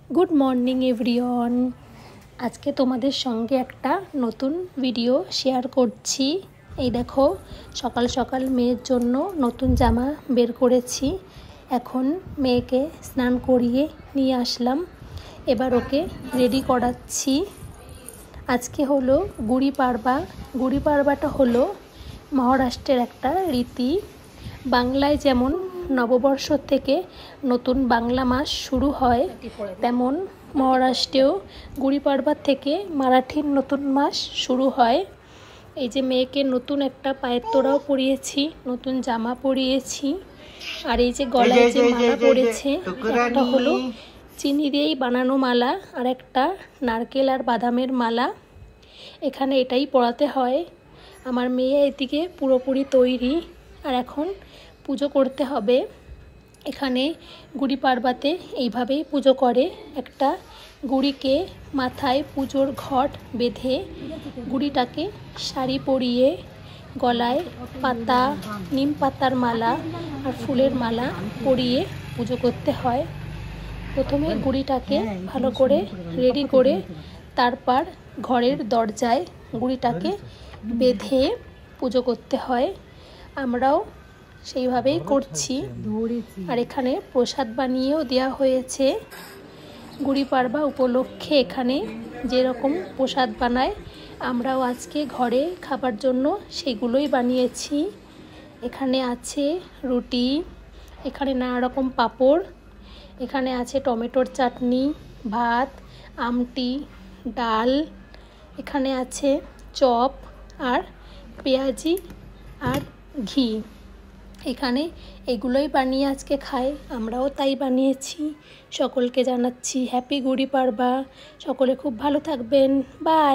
Good morning everyone. आज के तुम्हारे संगे एक नतून भिडियो शेयर करছি। এই দেখো সকাল সকাল মেয়ের জন্য নতুন জামা বের করেছি। এখন মেয়েকে স্নান করিয়ে নিয়ে আসলাম, এবার ওকে রেডি করাচ্ছি। আজকে হলো গুড়ি পাড়বা। গুড়ি পাড়বাটা হলো মহারাষ্ট্রের একটা রীতি। বাংলায় যেমন নববর্ষ থেকে নতুন বাংলা মাস শুরু হয়, তেমন মহারাষ্ট্রেও গুড়ি পাড়বা থেকে মারাঠির নতুন মাস শুরু হয়। এই যে মেয়েকে নতুন একটা পায়ের তোড়াও পরিয়েছি, নতুন জামা পরিয়েছি। আর এই যে গলায় যে মালা পরেছে, একটা হলো চিনি দিয়েই বানানো মালা, আর একটা নারকেল আর বাদামের মালা। এখানে এটাই পরাতে হয়। আমার মেয়ে এদিকে পুরোপুরি তৈরি, আর এখন পুজো করতে হবে। এখানে গুড়ি পাড়বাতে এইভাবেই পুজো করে। একটা গুড়িকে মাথায় পুজোর ঘট বেঁধে গুড়িটাকে শাড়ি পরিয়ে গলায় পাতা, নিম পাতার মালা আর ফুলের মালা পরিয়ে পুজো করতে হয়। প্রথমে গুড়িটাকে ভালো করে রেডি করে তারপর ঘরের দরজায় গুড়িটাকে বেঁধে পুজো করতে হয়। আমরাও সেইভাবেই করছি। আর এখানে প্রসাদ বানিয়েও দেওয়া হয়েছে। গুড়ি পাড়বা উপলক্ষে এখানে যেরকম প্রসাদ বানায়, আমরাও আজকে ঘরে খাবার জন্য সেগুলোই বানিয়েছি। এখানে আছে রুটি, এখানে নানা রকম পাঁপড়, এখানে আছে টমেটোর চাটনি, ভাত, আমটি, ডাল, এখানে আছে চপ আর পেঁয়াজি আর ঘি। এখানে এগুলোই বানিয়ে আজকে খাই, আমরাও তাই বানিয়েছি। সকলকে জানাচ্ছি হ্যাপি গুড়ি পাড়বা। সকলে খুব ভালো থাকবেন। বাই।